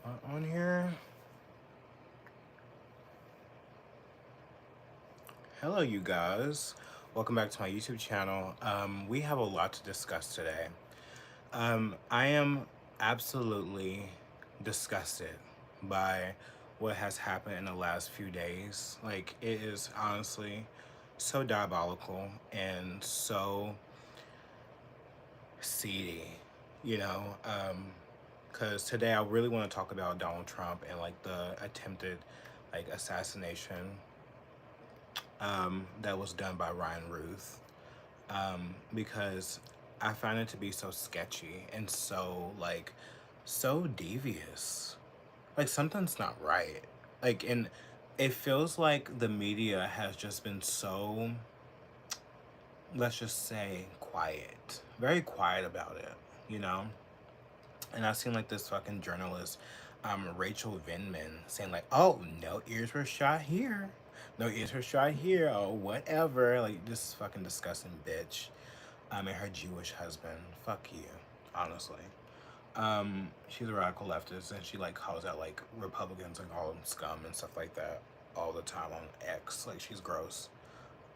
On here. Hello, you guys. Welcome back to my YouTube channel. We have a lot to discuss today. I am absolutely disgusted by what has happened in the last few days. Like, it is honestly so diabolical and so seedy, you know. Because today I really want to talk about Donald Trump and like the attempted like assassination that was done by Ryan Ruth, because I find it to be so sketchy and so like so devious. Like something's not right. Like, and it feels like the media has just been so, let's just say, quiet, very quiet about it, you know. And I've seen like this fucking journalist, Rachel Vindman, saying like, "Oh, no ears were shot here, no ears were shot here, oh whatever." Like this fucking disgusting bitch, and her Jewish husband. Fuck you, honestly. She's a radical leftist, and she like calls out like Republicans and call them scum and stuff like that all the time on X. Like she's gross.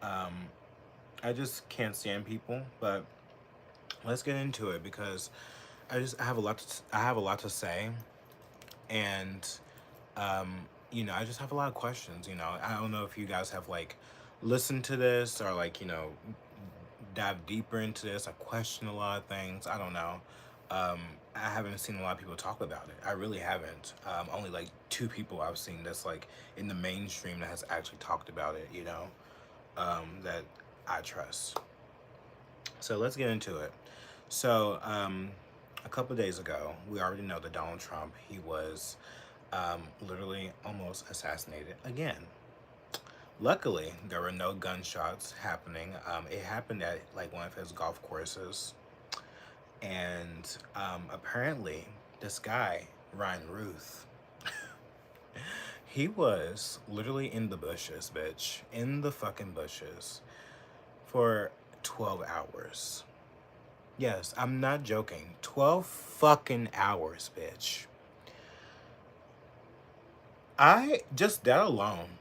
Um, I just can't stand people, but let's get into it because I have a lot I have a lot to say, and I just have a lot of questions. I don't know if you guys have like listened to this or like dive deeper into this. I question a lot of things. I don't know. I haven't seen a lot of people talk about it. I really haven't. Only like two people I've seen that's like in the mainstream that has actually talked about it. That I trust. So let's get into it. So a couple of days ago, we already know that Donald Trump, he was literally almost assassinated again. Luckily, there were no gunshots happening. It happened at like one of his golf courses, and apparently, this guy Ryan Ruth, he was literally in the bushes, bitch, in the fucking bushes for 12 hours. Yes, I'm not joking. 12 fucking hours, bitch. I just that alone.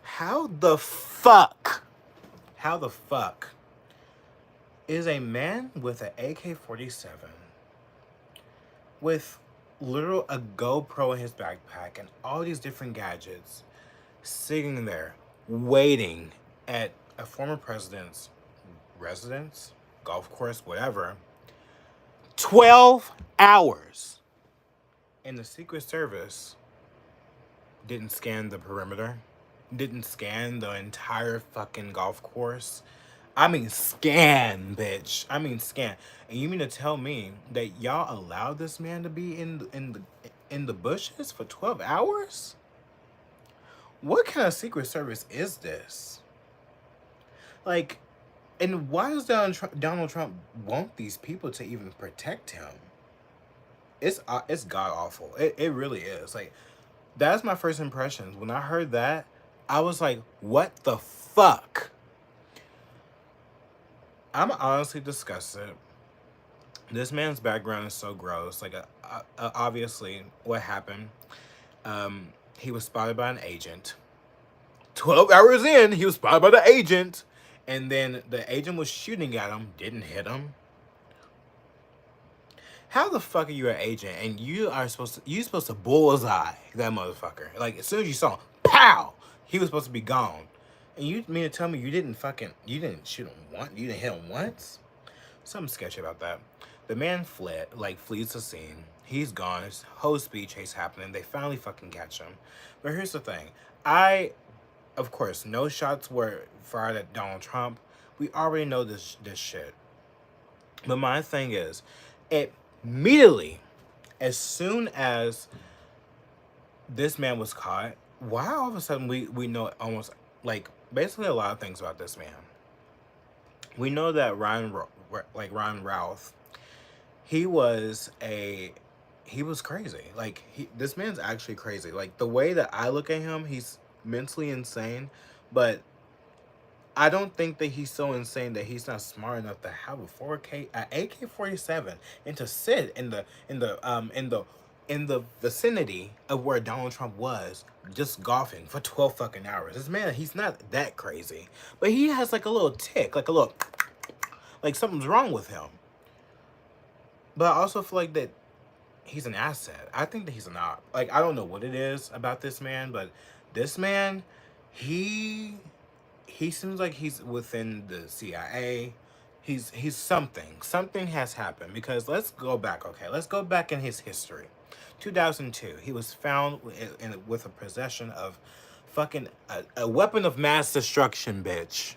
How the fuck is a man with an AK-47 with literal a GoPro in his backpack and all these different gadgets sitting there waiting at a former president's residence, golf course, whatever, 12 hours. And the Secret Service didn't scan the perimeter, didn't scan the entire fucking golf course. I mean, scan, bitch. I mean, scan. And you mean to tell me that y'all allowed this man to be in the bushes for 12 hours? What kind of Secret Service is this? Like, and why does Donald Trump want these people to even protect him? It's god awful. It really is. Like, that's my first impressions. When I heard that, I was like, what the fuck? I'm honestly disgusted. This man's background is so gross. Like, obviously, what happened? He was spotted by an agent. 12 hours in, he was spotted by the agent. And then the agent was shooting at him, didn't hit him. How the fuck are you an agent and you supposed to bullseye that motherfucker? Like, as soon as you saw him, pow! He was supposed to be gone. And you mean to tell me you didn't shoot him once? You didn't hit him once? Something sketchy about that. The man flees the scene. He's gone. His whole speed chase happening. They finally fucking catch him. But here's the thing. Of course, no shots were fired at Donald Trump. We already know this shit. But my thing is, immediately, as soon as this man was caught, why all of a sudden we know almost like basically a lot of things about this man. We know that Ryan Routh, he was crazy. Like this man's actually crazy. Like the way that I look at him, he's mentally insane, but I don't think that he's so insane that he's not smart enough to have a AK-47 and to sit in the in the vicinity of where Donald Trump was, just golfing for 12 fucking hours. This man, he's not that crazy, but he has like a little tick, like a little, like something's wrong with him. But I also feel like that he's an asset. I think that he's an op. Like, I don't know what it is about this man, but this man, he he seems like he's within the CIA. He's something. Something has happened because let's go back. Okay, let's go back in his history. 2002, he was found with a possession of fucking a weapon of mass destruction, bitch.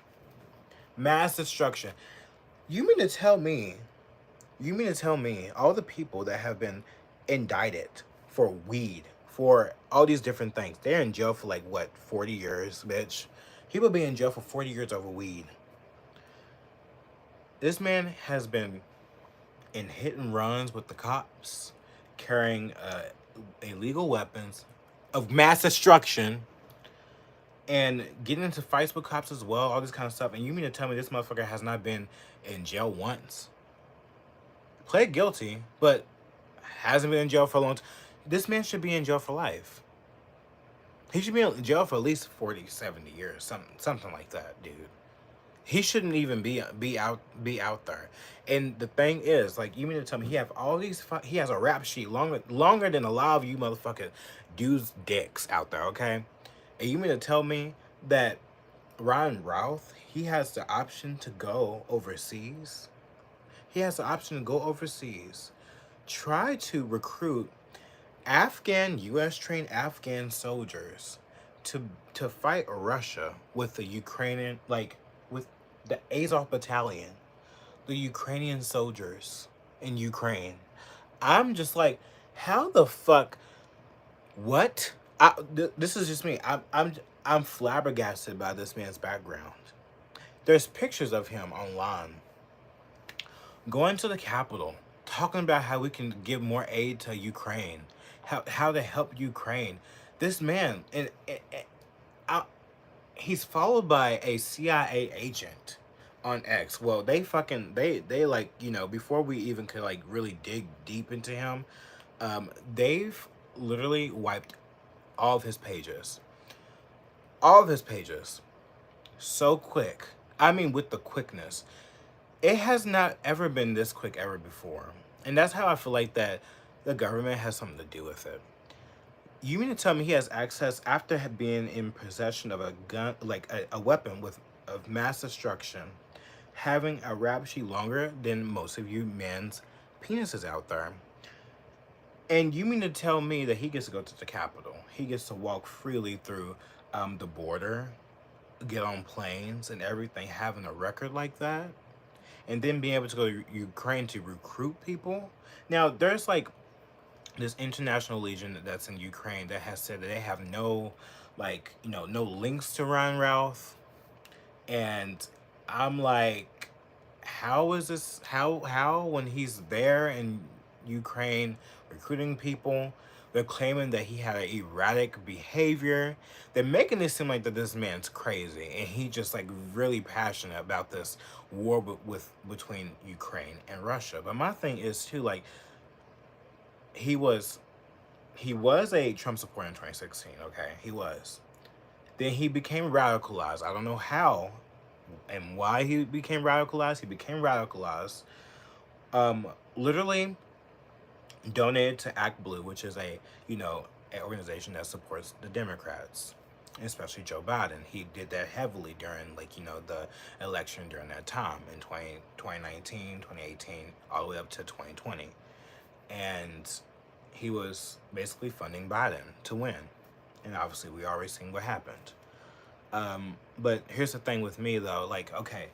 Mass destruction. You mean to tell me You mean to tell me all the people that have been indicted for weed, for all these different things, they're in jail for like what, 40 years, bitch? People be in jail for 40 years over weed. This man has been in hit and runs with the cops, carrying illegal weapons of mass destruction, and getting into fights with cops as well, all this kind of stuff. And you mean to tell me this motherfucker has not been in jail once? Pled guilty, but hasn't been in jail for a long time. This man should be in jail for life. He should be in jail for at least 40, 70 years, something like that, dude. He shouldn't even be out there. And the thing is, like, you mean to tell me he has a rap sheet longer than a lot of you motherfucking dudes' dicks out there, okay? And you mean to tell me that Ryan Routh, he has the option to go overseas? He has the option to go overseas, try to recruit U.S. trained Afghan soldiers to fight Russia with the Ukrainian, like with the Azov battalion, the Ukrainian soldiers in Ukraine. I'm just like, how the fuck? What? This is just me. I'm flabbergasted by this man's background. There's pictures of him online going to the Capitol, talking about how we can give more aid to Ukraine, how to help Ukraine. This man, he's followed by a CIA agent on X. Well, they like, before we even could like really dig deep into him, they've literally wiped all of his pages. All of his pages. So quick. I mean, with the quickness. It has not ever been this quick ever before. And that's how I feel like that the government has something to do with it. You mean to tell me he has access after being in possession of a gun, like a weapon of mass destruction, having a rap sheet longer than most of you men's penises out there? And you mean to tell me that he gets to go to the Capitol? He gets to walk freely through the border, get on planes and everything, having a record like that? And then being able to go to Ukraine to recruit people. Now, there's like this international legion that's in Ukraine that has said that they have no, no links to Ryan Routh. And I'm like, how is this, how when he's there in Ukraine recruiting people, they're claiming that he had an erratic behavior. They're making it seem like that this man's crazy and he just like really passionate about this war between Ukraine and Russia. But my thing is too, like, he was a Trump supporter in 2016. Okay, he was. Then he became radicalized. I don't know how and why he became radicalized. He became radicalized. Literally donated to Act Blue, which is an organization that supports the Democrats, especially Joe Biden. He did that heavily during the election during that time in 2019, 2018, all the way up to 2020. And he was basically funding Biden to win. And obviously we already seen what happened. But here's the thing with me though, like, okay,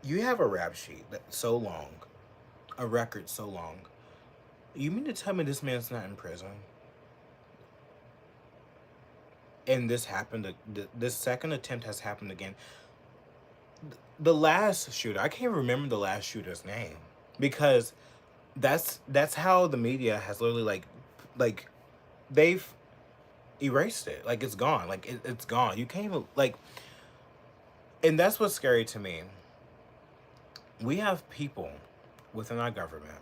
you have a rap sheet that's so long, a record so long. You mean to tell me this man's not in prison? And this happened, this second attempt has happened again. The last shooter, I can't remember the last shooter's name because that's how the media has literally like they've erased it. Like, it's gone. Like, it's gone. You can't even, like, and that's what's scary to me. We have people within our government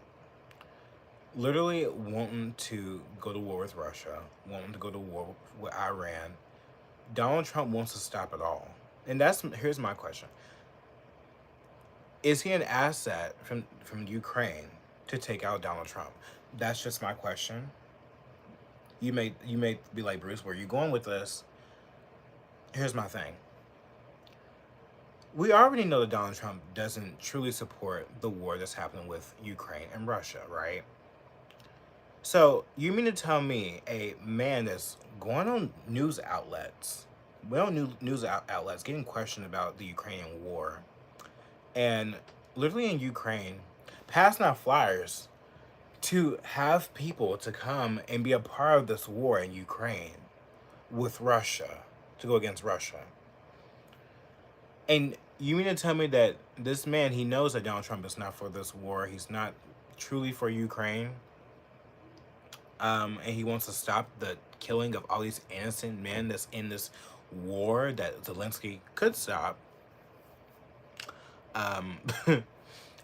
literally wanting to go to war with Russia, wanting to go to war with Iran. Donald Trump wants to stop it all. And here's my question. Is he an asset from Ukraine to take out Donald Trump? That's just my question. You may be like, Bruce, where are you going with this? Here's my thing. We already know that Donald Trump doesn't truly support the war that's happening with Ukraine and Russia, right? So you mean to tell me a man that's going on news outlets, outlets, getting questioned about the Ukrainian war, and literally in Ukraine, passing out flyers to have people to come and be a part of this war in Ukraine with Russia, to go against Russia. And you mean to tell me that this man, he knows that Donald Trump is not for this war, he's not truly for Ukraine, and he wants to stop the killing of all these innocent men that's in this war that Zelensky could stop, um,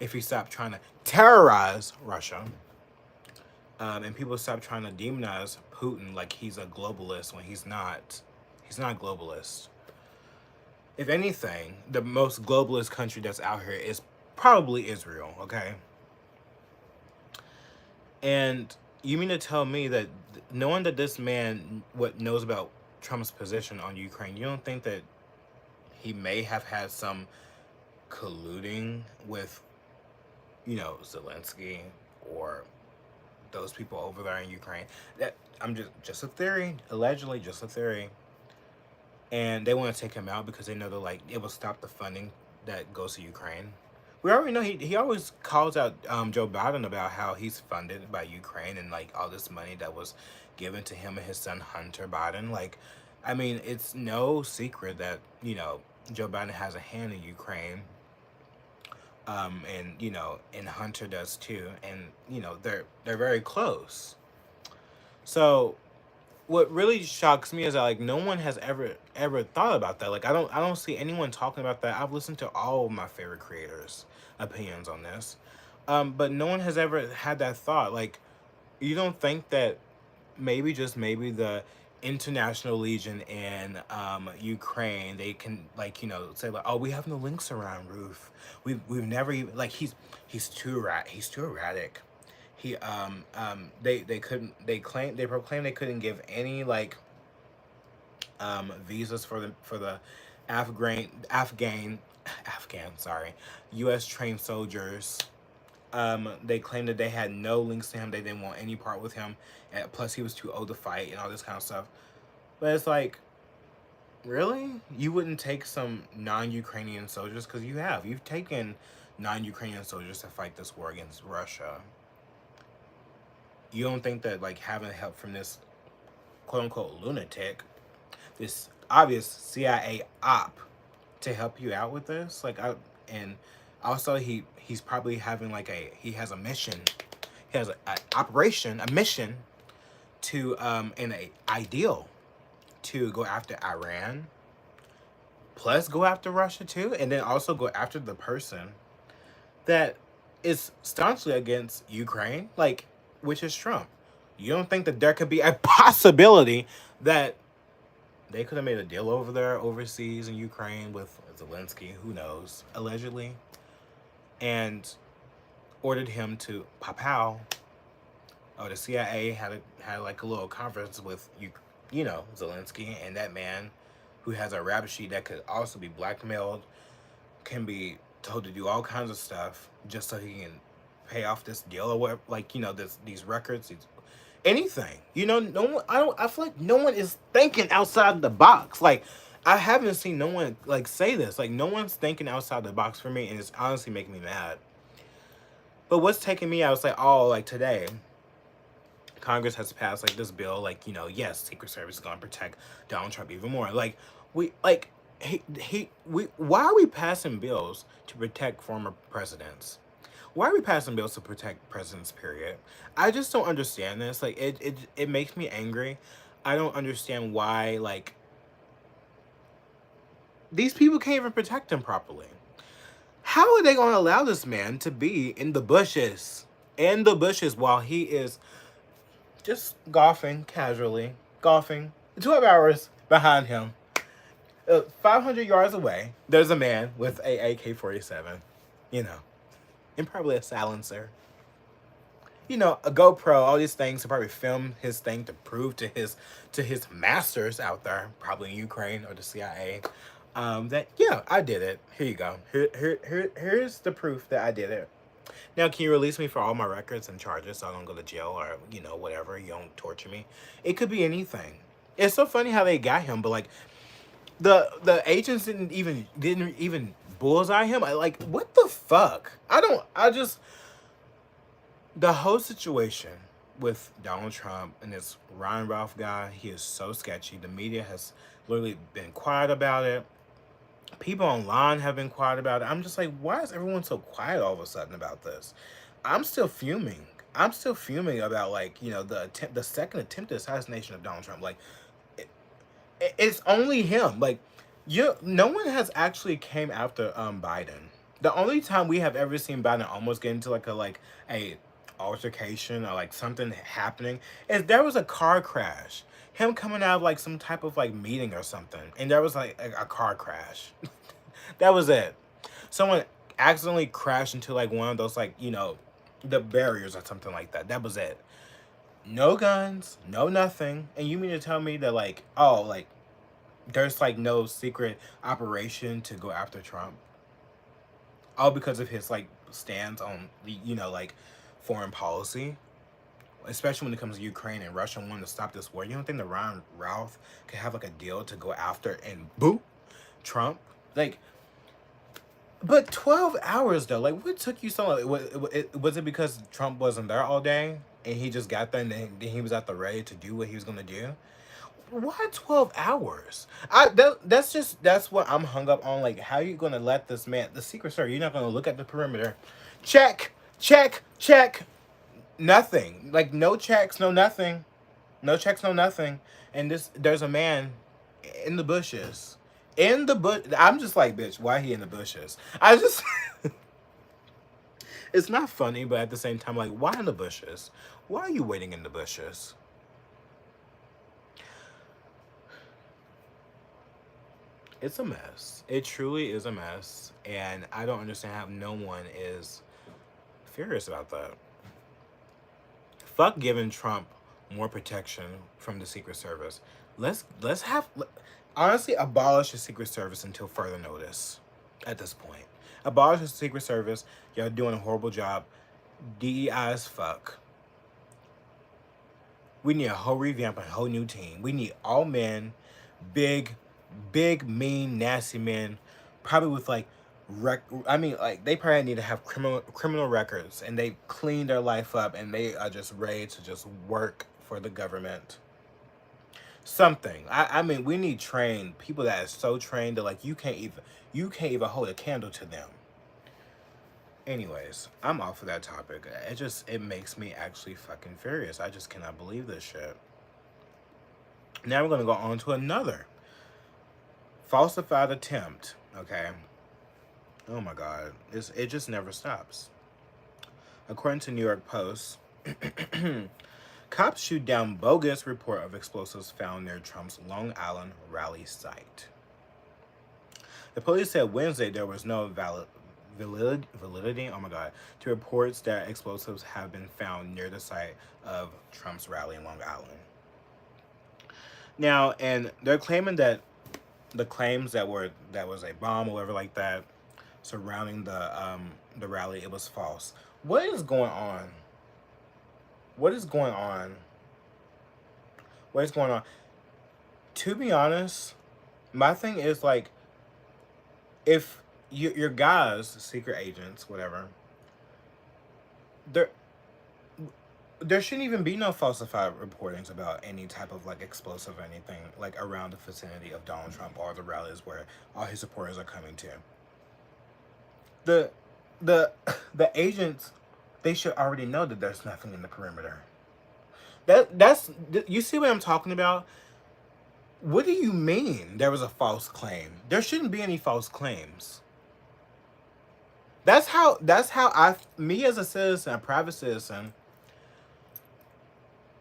if he stopped trying to terrorize Russia, and people stop trying to demonize Putin like he's a globalist when he's not. He's not a globalist. If anything, the most globalist country that's out here is probably Israel, okay? And you mean to tell me that knowing that this man what knows about Trump's position on Ukraine, you don't think that he may have had some colluding with, Zelensky or those people over there in Ukraine? That I'm just a theory, allegedly just a theory. And they want to take him out because they know that like it will stop the funding that goes to Ukraine. We already know he always calls out Joe Biden about how he's funded by Ukraine and like all this money that was given to him and his son Hunter Biden. Like, I mean, it's no secret that Joe Biden has a hand in Ukraine, and and Hunter does too, and they're very close. So what really shocks me is that like no one has ever thought about that. Like I don't see anyone talking about that. I've listened to all of my favorite creators' opinions on this, but no one has ever had that thought. Like, you don't think that maybe just maybe the International Legion in Ukraine, they can like say like, oh, we have no links around Ruth. We've never even like he's too erratic. They couldn't they proclaimed they couldn't give any like visas for the Afghan Afghan, sorry, U.S. trained soldiers. They claimed that they had no links to him. They didn't want any part with him. And plus, he was too old to fight and all this kind of stuff. But it's like, really? You wouldn't take some non-Ukrainian soldiers? Because you've taken non-Ukrainian soldiers to fight this war against Russia. You don't think that like having help from this quote unquote lunatic, this obvious CIA op, to help you out with this? And also he's probably having like he has a mission. He has an operation, a mission to and a ideal to go after Iran, plus go after Russia too, and then also go after the person that is staunchly against Ukraine, like, which is Trump. You don't think that there could be a possibility that they could have made a deal over there, overseas in Ukraine with Zelensky, who knows, allegedly, and ordered him to pow. Oh, the CIA had like a little conference with Zelensky, and that man who has a rap sheet that could also be blackmailed, can be told to do all kinds of stuff just so he can pay off this deal or whatever, like these records, anything. No one. I feel like no one is thinking outside the box. Like, I haven't seen no one like say this. Like, no one's thinking outside the box for me, and it's honestly making me mad. But what's taking me out is like, oh, like today, Congress has passed like this bill, like yes, Secret Service is gonna protect Donald Trump even more. Like, why are we passing bills to protect former presidents? Why are we passing bills to protect presidents, period? I just don't understand this. Like, it makes me angry. I don't understand why, like, these people can't even protect him properly. How are they going to allow this man to be in the bushes in the bushes while he is just golfing casually, golfing. 12 hours behind him, 500 yards away, there's a man with a AK-47, you know, and probably a silencer. You know, a GoPro, all these things to probably film his thing to prove to his masters out there, probably in Ukraine or the CIA, that yeah, I did it. Here you go. Here's the proof that I did it. Now, can you release me for all my records and charges so I don't go to jail or whatever? You don't torture me. It could be anything. It's so funny how they got him, but like the agents didn't even bullseye him. I like what the fuck. I don't. I just the whole situation with Donald Trump and this Ryan Ralph guy, he is so sketchy. The media has literally been quiet about it. People online have been quiet about it. I'm just like, why is everyone so quiet all of a sudden about this? I'm still fuming. I'm still fuming about like the second attempted assassination of Donald Trump. Like it's only him. Like no one has actually came after Biden. The only time we have ever seen Biden almost get into a altercation or like something happening is there was a car crash. Him coming out of like some type of like meeting or something, and there was like a car crash. That was it. Someone accidentally crashed into like one of those the barriers or something like that. That was it. No guns, no nothing. And you mean to tell me that there's like no secret operation to go after Trump? All because of his like stance on foreign policy, especially when it comes to Ukraine and Russia wanting to stop this war. You don't think that Ron Ralph could have like a deal to go after and boo Trump? Like, but 12 hours though. Like, what took you so long? Was it because Trump wasn't there all day and he just got there and then he was at the ready to do what he was gonna do? Why 12 hours? That's what I'm hung up on. Like, how are you gonna let this man, the Secret Service, you're not gonna look at the perimeter? Check, check, check. Nothing. Like, no checks, no nothing. No checks, no nothing. And there's a man in the bushes. In the bush. I'm just like, bitch, why he in the bushes? I just it's not funny, but at the same time, like, why in the bushes? Why are you waiting in the bushes? It's a mess. It truly is a mess. And I don't understand how no one is furious about that. Fuck giving Trump more protection from the Secret Service. Let's have honestly abolish the Secret Service until further notice. At this point, abolish the Secret Service. Y'all doing a horrible job. DEI as fuck. We need a whole revamp, a whole new team. We need all men, big, mean, nasty men, probably with like they probably need to have criminal records, and they clean their life up, and they are just ready to just work for the government. Something. I mean, we need trained people that are so trained that like you can't even hold a candle to them. Anyways, I'm off of that topic. It makes me actually fucking furious. I just cannot believe this shit. Now we're gonna go on to another falsified attempt. Okay. Oh my God, it just never stops. According to New York Post, cops shoot down bogus report of explosives found near Trump's Long Island rally site. The police said Wednesday there was no validity, oh my God, to reports that explosives have been found near the site of Trump's rally in Long Island. Now, and they're claiming that the claims that was a bomb or whatever like that surrounding the rally, it was false. What is going on? What is going on? What is going on? To be honest, my thing is like, if your guys, secret agents, whatever, there shouldn't even be no falsified reportings about any type of like explosive or anything like around the vicinity of Donald Trump or the rallies where all his supporters are coming to. The agents, they should already know that there's nothing in the perimeter. That's you see what I'm talking about? What do you mean there was a false claim? There shouldn't be any false claims. me as a citizen, a private citizen,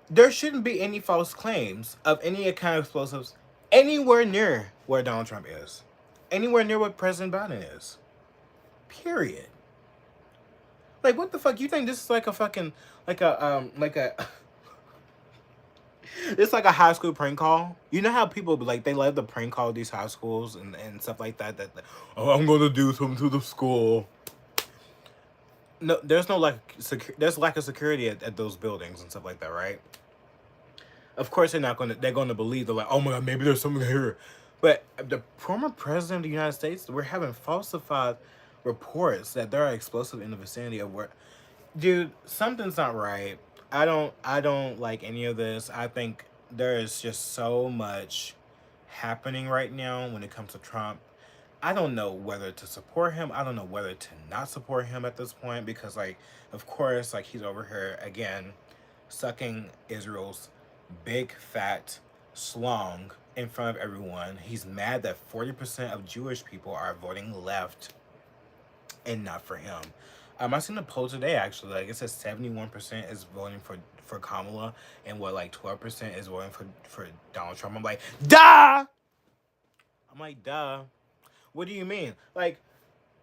there shouldn't be any false claims of any kind of explosives anywhere near where Donald Trump is. Anywhere near what President Biden is. Period. Like, what the fuck? You think this is like a fucking, like a it's like a high school prank call. You know how people like they love to prank call these high schools and stuff like that. Oh, I'm gonna do something to the school. No, there's no like there's lack of security at those buildings and stuff like that, right? Of course they're gonna believe, they're like, oh my god, maybe there's something here. But the former president of the United States, we're having falsified reports that there are explosives in the vicinity of where, dude, something's not right. I don't like any of this. I think there is just so much happening right now when it comes to Trump. I don't know whether to support him. I don't know whether to not support him at this point because, like, of course, like, he's over here again sucking Israel's big fat slong in front of everyone. He's mad that 40% of Jewish people are voting left and not for him. I seen a poll today actually. Like it says 71% is voting for Kamala, and what, like 12% is voting for Donald Trump. I'm like, duh. I'm like, duh. What do you mean? Like,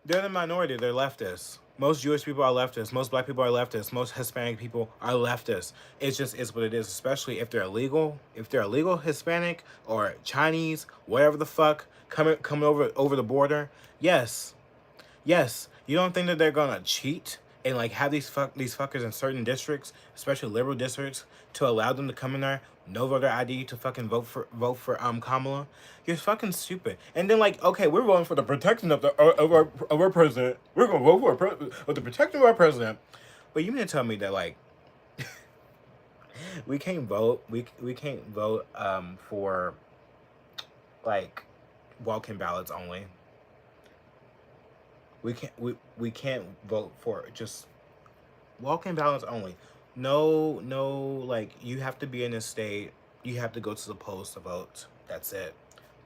they're the minority. They're leftists. Most Jewish people are leftists. Most black people are leftists. Most Hispanic people are leftists. It's just is what it is. Especially if they're illegal. If they're illegal Hispanic or Chinese, whatever the fuck, coming over the border. Yes, yes. You don't think that they're gonna cheat and like have these fuckers in certain districts, especially liberal districts, to allow them to come in there, no voter ID, to fucking vote for Kamala? You're fucking stupid. And then like, okay, we're voting for the protection of our president. We're gonna vote for the protection of our president. But you mean to tell me that like we can't vote we can't vote for like walk-in ballots only? We can't vote for just walk-in ballots only. No, like you have to be in a state. You have to go to the polls to vote. That's it.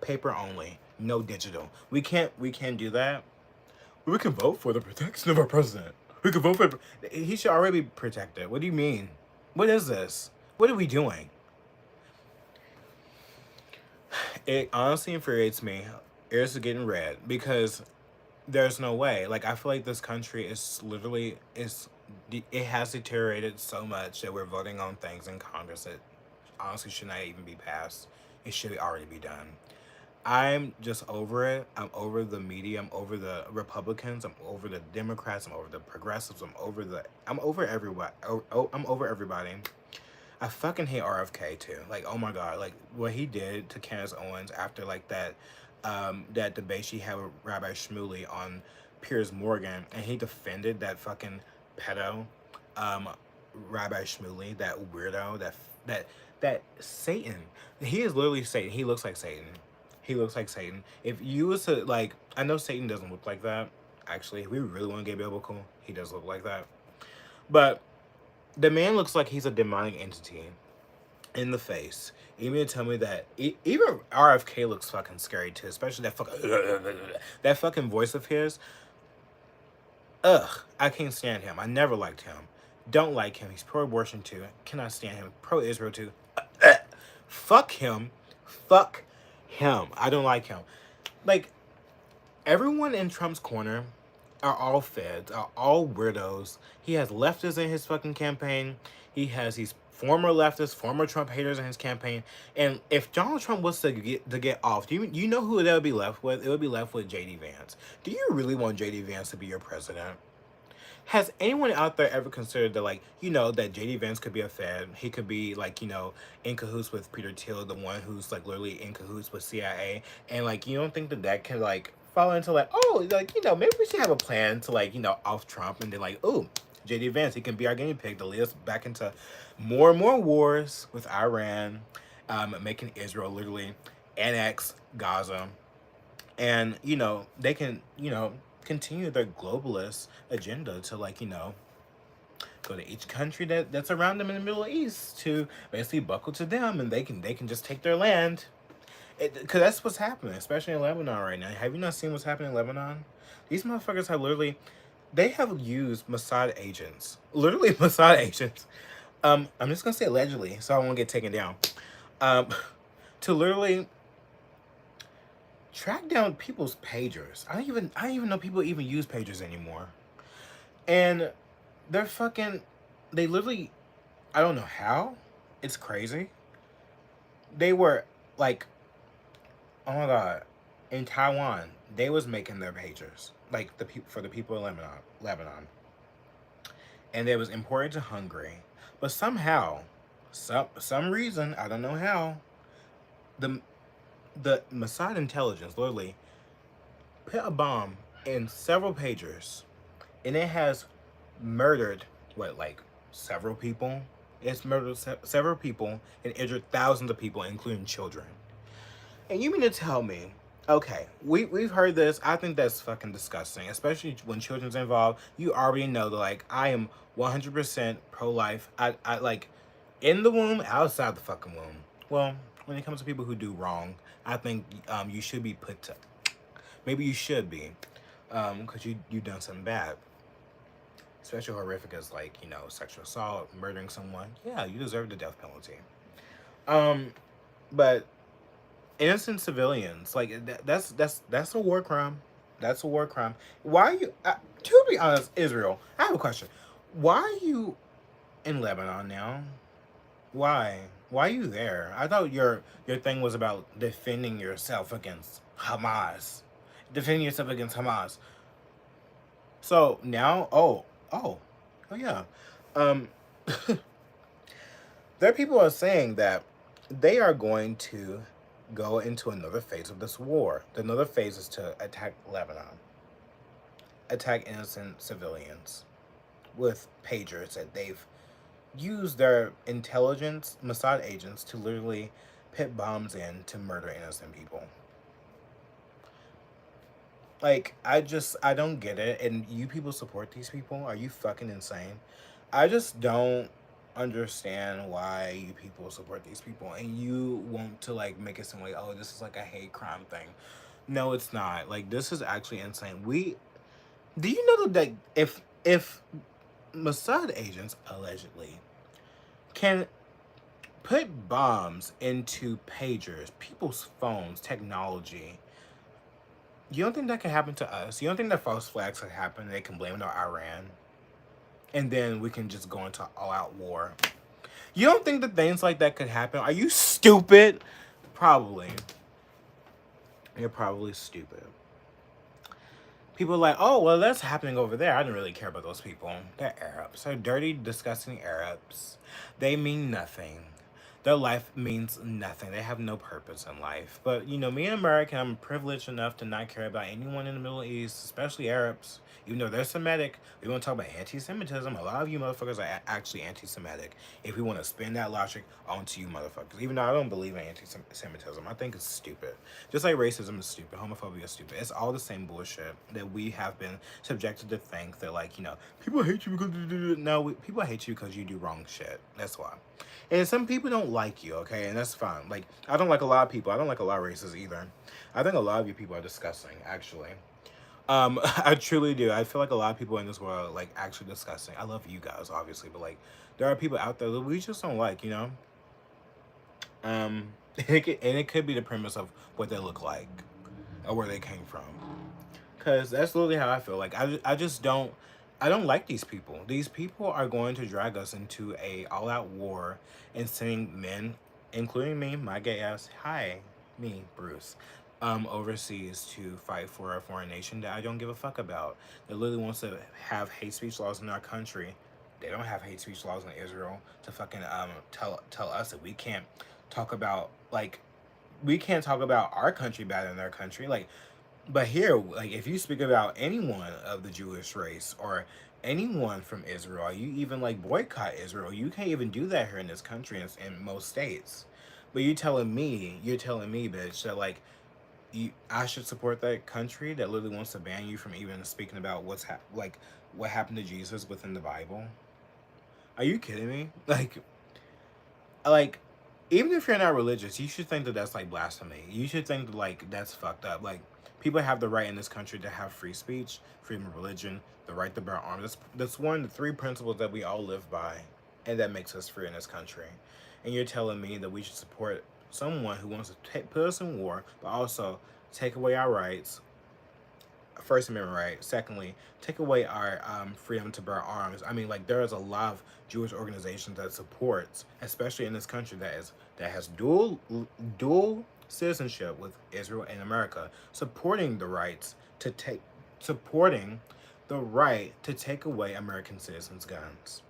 Paper only. No digital. We can't do that. We can vote for the protection of our president. We can vote for. He should already be protected. What do you mean? What is this? What are we doing? It honestly infuriates me. Ears are getting red because there's no way. Like I feel like this country is literally is it has deteriorated so much that we're voting on things in Congress that honestly should not even be passed. It should already be done. I'm just over it. I'm over the media. I'm over the Republicans. I'm over the Democrats. I'm over the progressives. I'm over everybody. I'm over everybody. I fucking hate RFK too. Like, oh my god, like what he did to Candace Owens after like that debate she had with Rabbi Shmuley on Piers Morgan, and he defended that fucking pedo, Rabbi Shmuley, that weirdo, that Satan. He is literally Satan. He looks like Satan. He looks like Satan. If you was to like, I know Satan doesn't look like that. Actually, if we really want to get biblical, he does look like that. But the man looks like he's a demonic entity in the face. Even tell me that even RFK looks fucking scary too, especially that fucking voice of his. Ugh, I can't stand him. I never liked him. Don't like him. He's pro-abortion too. Cannot stand him. Pro-Israel too. Fuck him. Fuck him. I don't like him. Like, everyone in Trump's corner are all feds, are all weirdos. He has leftists in his fucking campaign. He has these former leftists, former Trump haters in his campaign. And if Donald Trump was to get off, do you know who that would be left with? It would be left with JD Vance. Do you really want JD Vance to be your president? Has anyone out there ever considered that, like, you know, that JD Vance could be a Fed? He could be, like, you know, in cahoots with Peter Thiel, the one who's, like, literally in cahoots with CIA. And, like, you don't think that can, like, fall into, like, oh, like, you know, maybe we should have a plan to, like, you know, off Trump. And then, like, oh, JD Vance, he can be our guinea pig to lead us back into more and more wars with Iran, making Israel literally annex Gaza. And, you know, they can, you know, continue their globalist agenda to, like, you know, go to each country that's around them in the Middle East to basically buckle to them, and they can just take their land. Because that's what's happening, especially in Lebanon right now. Have you not seen what's happening in Lebanon? These motherfuckers have literally they have used Mossad agents, literally Mossad agents. I'm just gonna say allegedly, so I won't get taken down. Um, to literally track down people's pagers. I don't even know people even use pagers anymore. And they're fucking, they literally, I don't know how. It's crazy. They were like, oh my god, in Taiwan, they was making their pagers like the people for the people in Lebanon, and they was imported to Hungary. But somehow, some reason I don't know how, the the Mossad intelligence literally put a bomb in several pagers, and it has murdered what, like, several people. It's murdered several people and injured thousands of people, including children. And you mean to tell me, okay, we've heard this. I think that's fucking disgusting, especially when children's involved. You already know that, like, I am 100% pro-life. I like, in the womb, outside the fucking womb. Well, when it comes to people who do wrong, I think you should be put to, maybe you should be, because you done something bad, especially horrific as, like, sexual assault, murdering someone. Yeah, you deserve the death penalty. Um, but innocent civilians, like, that's a war crime. That's a war crime. Why are you? To be honest, Israel, I have a question. Why are you in Lebanon now? Why? Why are you there? I thought your thing was about defending yourself against Hamas. Defending yourself against Hamas. So now, oh yeah. Um, there are people are saying that they are going to go into another phase of this war. Another phase is to attack Lebanon, attack innocent civilians with pagers that they've used their intelligence, Mossad agents, to literally put bombs in to murder innocent people. Like, I don't get it. And you people support these people? Are you fucking insane? I just don't understand why you people support these people, and you want to, like, make it seem like, oh, this is like a hate crime thing. No, it's not. Like, this is actually insane. We Do you know that if Mossad agents allegedly can put bombs into pagers, people's phones, technology, you don't think that can happen to us? You don't think that false flags could happen? They can blame it on Iran, and then we can just go into all-out war. You don't think that things like that could happen? Are you stupid? Probably. You're probably stupid. People are like, oh, well, that's happening over there. I don't really care about those people. They're Arabs. They're dirty, disgusting Arabs. They mean nothing. Their life means nothing. They have no purpose in life. But, me, an American, I'm privileged enough to not care about anyone in the Middle East, especially Arabs. Even though they're Semitic, we want to talk about anti-Semitism. A lot of you motherfuckers are actually anti-Semitic. If we want to spin that logic onto you motherfuckers. Even though I don't believe in anti-Semitism. I think it's stupid. Just like racism is stupid. Homophobia is stupid. It's all the same bullshit that we have been subjected to think that, like, people hate you because... No, people hate you because you do wrong shit. That's why. And some people don't like you, okay? And that's fine. Like, I don't like a lot of people. I don't like a lot of races either. I think a lot of you people are disgusting, actually. I truly do. I feel like a lot of people in this world are, like, actually disgusting. I love you guys, obviously, but, like, there are people out there that we just don't like. And it could be the premise of what they look like or where they came from. Because that's literally how I feel. Like, I just don't... I don't like these people. These people are going to drag us into a all-out war and sending men, including me, my gay ass, hi, me, Bruce, overseas to fight for a foreign nation that I don't give a fuck about. That literally wants to have hate speech laws in our country. They don't have hate speech laws in Israel to fucking tell us that we can't talk about, like, we can't talk about our country better than their country. Like, but here, like, if you speak about anyone of the Jewish race or anyone from Israel, you even, like, boycott Israel, you can't even do that here in this country in most states. But you're telling me, bitch, that, like, I should support that country that literally wants to ban you from even speaking about like, what happened to Jesus within the Bible? Are you kidding me? Like, even if you're not religious, you should think that that's, like, blasphemy. You should think that, like, that's fucked up. Like, People have the right in this country to have free speech, freedom of religion, the right to bear arms. That's one of the three principles that we all live by, and that makes us free in this country. And you're telling me that we should support someone who wants to put us in war, but also take away our rights, First Amendment right. Secondly, take away our freedom to bear arms. I mean, like there is a lot of Jewish organizations that supports, especially in this country, that has dual citizenship with Israel and America, supporting the right to take away American citizens' guns.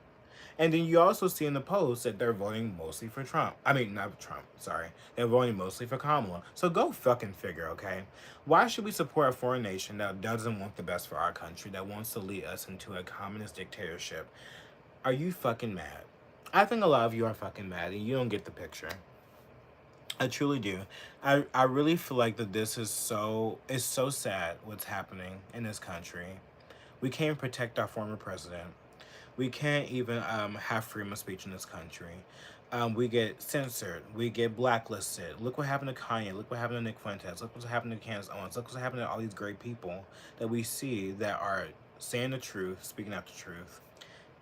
And then you also see in the polls that they're voting mostly for Trump. I mean, not Trump, sorry. They're voting mostly for Kamala. So go fucking figure, okay? Why should we support a foreign nation that doesn't want the best for our country, that wants to lead us into a communist dictatorship? Are you fucking mad? I think a lot of you are fucking mad and you don't get the picture. I truly do. I really feel like that it's so sad what's happening in this country. We can't protect our former president. We can't even have freedom of speech in this country. We get censored. We get blacklisted. Look what happened to Kanye. Look what happened to Nick Fuentes. Look what's happened to Candace Owens. Look what's happened to all these great people that we see that are saying the truth, speaking out the truth,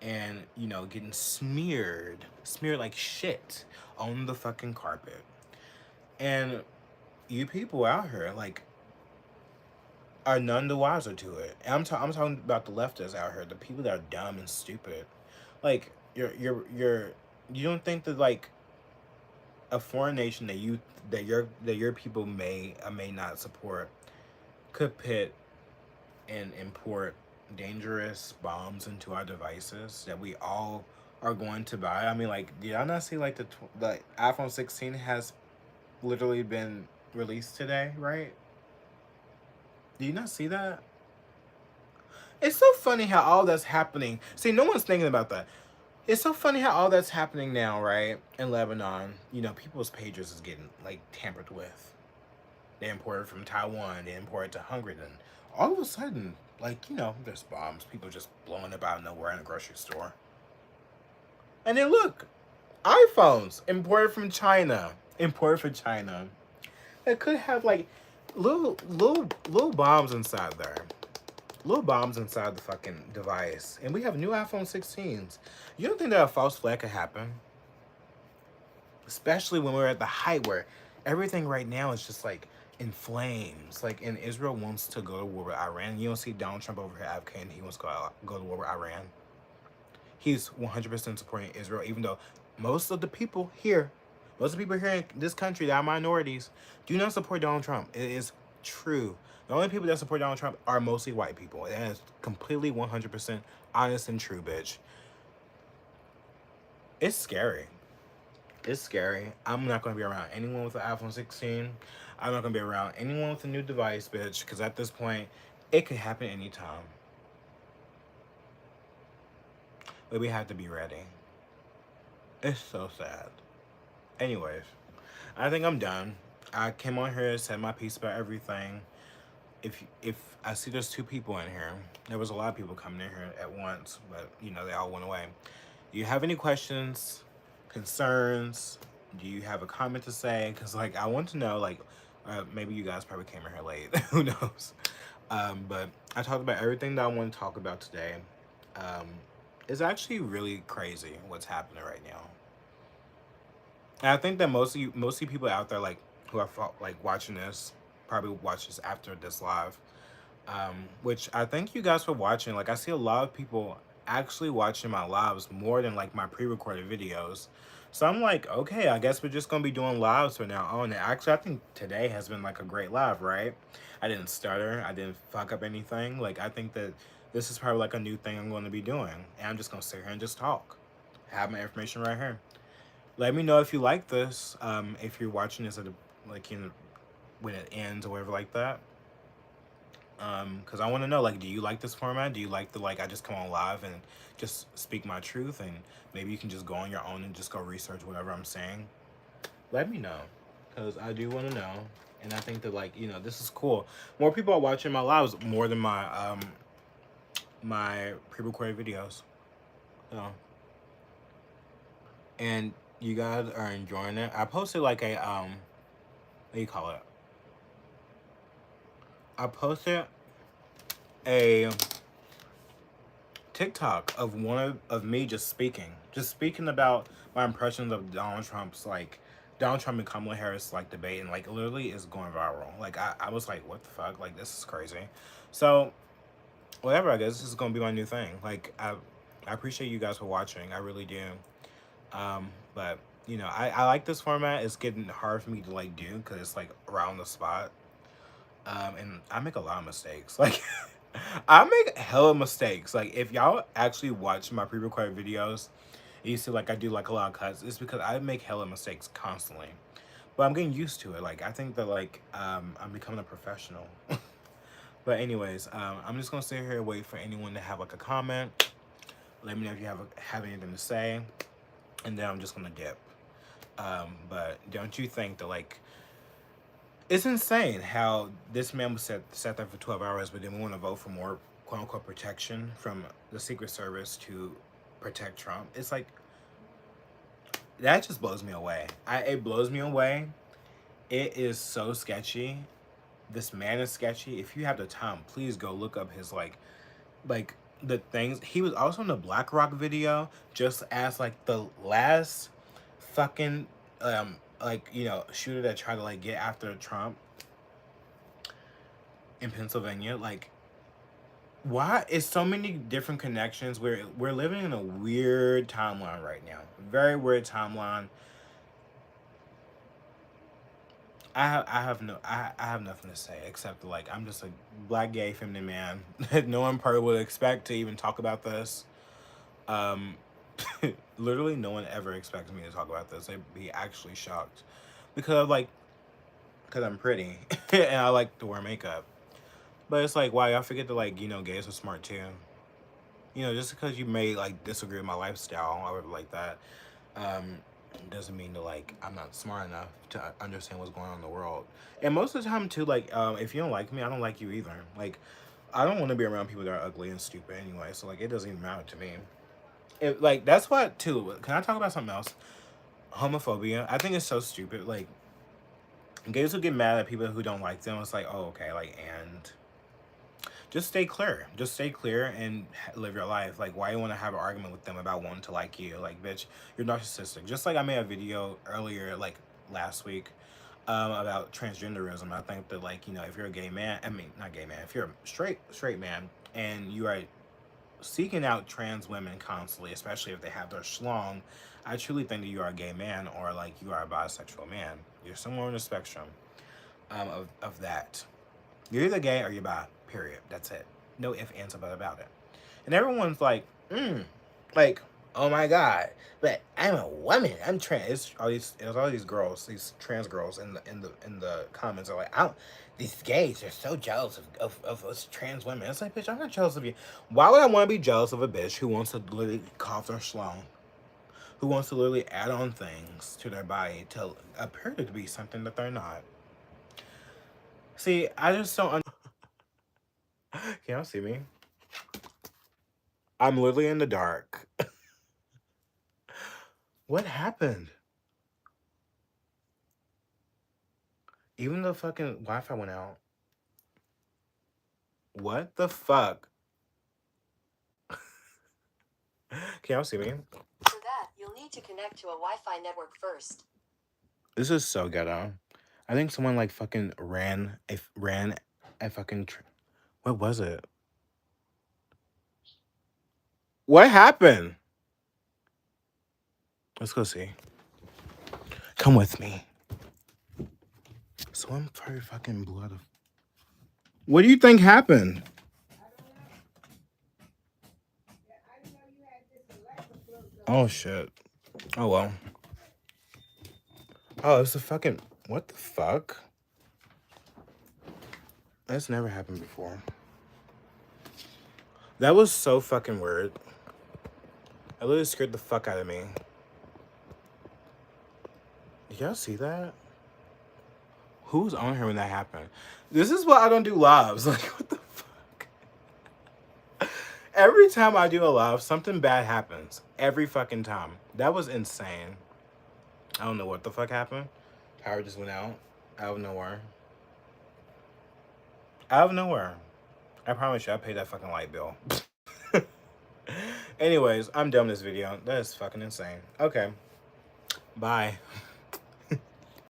and getting smeared like shit on the fucking carpet. And you people out here like are none the wiser to it. And I'm talking about the leftists out here, the people that are dumb and stupid. Like you don't think that like a foreign nation that your people may or may not support could pit and import dangerous bombs into our devices that we all are going to buy. I mean, like, did y'all not see like the iPhone 16 has literally been released today, right? Do you not see that? It's so funny how all that's happening. See, no one's thinking about that. It's so funny how all that's happening now, right? In Lebanon, people's pages is getting like tampered with. They import it from Taiwan. They import it to Hungary. Then all of a sudden, like there's bombs. People just blowing up out of nowhere in a grocery store. And then look, iPhones imported from China. Imported from China. It could have like little bombs inside there. Little bombs inside the fucking device. And we have new iPhone 16s. You don't think that a false flag could happen? Especially when we're at the height where everything right now is just like in flames. Like, and Israel wants to go to war with Iran. You don't see Donald Trump over here advocating he wants to go to war with Iran. He's 100% supporting Israel, even though most of the people here in this country that are minorities do not support Donald Trump. It is true. The only people that support Donald Trump are mostly white people. That is completely 100% honest and true, bitch. It's scary. It's scary. I'm not going to be around anyone with an iPhone 16. I'm not going to be around anyone with a new device, bitch, because at this point, it could happen anytime. But we have to be ready. It's so sad. Anyways, I think I'm done. I came on here and said my piece about everything. If I see there's 2 people in here, there was a lot of people coming in here at once, but they all went away. Do you have any questions, concerns? Do you have a comment to say? Because like I want to know, like maybe you guys probably came in here late. Who knows? But I talked about everything that I want to talk about today. It's actually really crazy what's happening right now. And I think that mostly people out there like who are like watching this probably watch this after this live, which I thank you guys for watching. Like I see a lot of people actually watching my lives more than like my pre-recorded videos. So I'm like, okay, I guess we're just gonna be doing lives from now on. And actually, I think today has been like a great live, right? I didn't stutter, I didn't fuck up anything. Like I think that this is probably like a new thing I'm going to be doing, and I'm just gonna sit here and just talk. Have my information right here. Let me know if you like this. If you're watching this at when it ends or whatever like that. Because I want to know, like, do you like this format? Do you like the I just come on live and just speak my truth, and maybe you can just go on your own and just go research whatever I'm saying? Let me know, because I do want to know, and I think that this is cool. More people are watching my lives more than my pre-recorded videos. And you guys are enjoying it. I posted like a what do you call it? I posted a TikTok of of me just speaking about my impressions of Donald Trump and Kamala Harris like debate, and like literally is going viral. Like I was like, what the fuck? Like this is crazy. So whatever, I guess this is gonna be my new thing. Like I appreciate you guys for watching. I really do. But you know, I like this format. It's getting hard for me to like do because it's like around the spot. And I make a lot of mistakes. Like, I make hella mistakes. Like, if y'all actually watch my pre-recorded videos, and you see like I do like a lot of cuts, it's because I make hella mistakes constantly. But I'm getting used to it. Like, I think that like I'm becoming a professional. But anyways, I'm just gonna sit here and wait for anyone to have like a comment. Let me know if you have anything to say, and then I'm just gonna dip. But don't you think that like it's insane how this man was sat there for 12 hours, but then we want to vote for more quote unquote protection from the Secret Service to protect Trump. It's like that just blows me away. It blows me away. It is so sketchy. This man is sketchy. If you have the time, please go look up his like the things. He was also in the BlackRock video just as like the last fucking like you know shooter that tried to like get after Trump in Pennsylvania. Like why is so many different connections? We're living in a weird timeline right now. Very weird timeline. I have nothing to say except like I'm just a black gay feminine man that no one probably would expect to even talk about this. Um literally no one ever expects me to talk about this. They'd be actually shocked. Because I'm pretty and I like to wear makeup. But it's like wow, y'all forget that like, you know, gays are smart too. You know, just because you may like disagree with my lifestyle or whatever like that, um, doesn't mean that like I'm not smart enough to understand what's going on in the world. And most of the time too, like if you don't like me, I don't like you either. Like I don't want to be around people that are ugly and stupid anyway. So like it doesn't even matter to me. Like that's what too. Can I talk about something else? Homophobia. I think it's so stupid. Like gays will get mad at people who don't like them. It's like oh okay, like and just stay clear. Just stay clear and live your life. Like, why you want to have an argument with them about wanting to like you? Like, bitch, you're narcissistic. Just like I made a video earlier, like last week, about transgenderism. I think that like you know, if you're a gay man, I mean not gay man, if you're a straight man and you are seeking out trans women constantly, especially if they have their schlong, I truly think that you are a gay man or like you are a bisexual man. You're somewhere on the spectrum of that. You're either gay or you're bi. Period. That's it. No ifs, ands, or buts about it. And everyone's like, like, oh my god, but I'm a woman. I'm trans. It's all these girls, these trans girls in the comments are like, I don't. These gays are so jealous of us trans women. It's like, bitch, I'm not jealous of you. Why would I want to be jealous of a bitch who wants to literally cough their schlong? Who wants to literally add on things to their body to appear to be something that they're not? See, I just don't. Can y'all see me? I'm literally in the dark. What happened? Even the fucking Wi-Fi went out. What the fuck? Can y'all see me? For that, you'll need to connect to a Wi-Fi network first. This is so ghetto. I think someone like fucking ran a fucking. What was it? What happened? Let's go see. Come with me. Someone probably fucking blew out of. What do you think happened? Oh shit. Oh well. Oh, it's a fucking. What the fuck? That's never happened before. That was so fucking weird. It literally scared the fuck out of me. Did y'all see that? Who was on here when that happened? This is why I don't do lives. Like, what the fuck? Every time I do a live, something bad happens. Every fucking time. That was insane. I don't know what the fuck happened. Power just went out of nowhere. Out of nowhere. I promise you, I paid that fucking light bill. Anyways, I'm done with this video. That is fucking insane. Okay. Bye.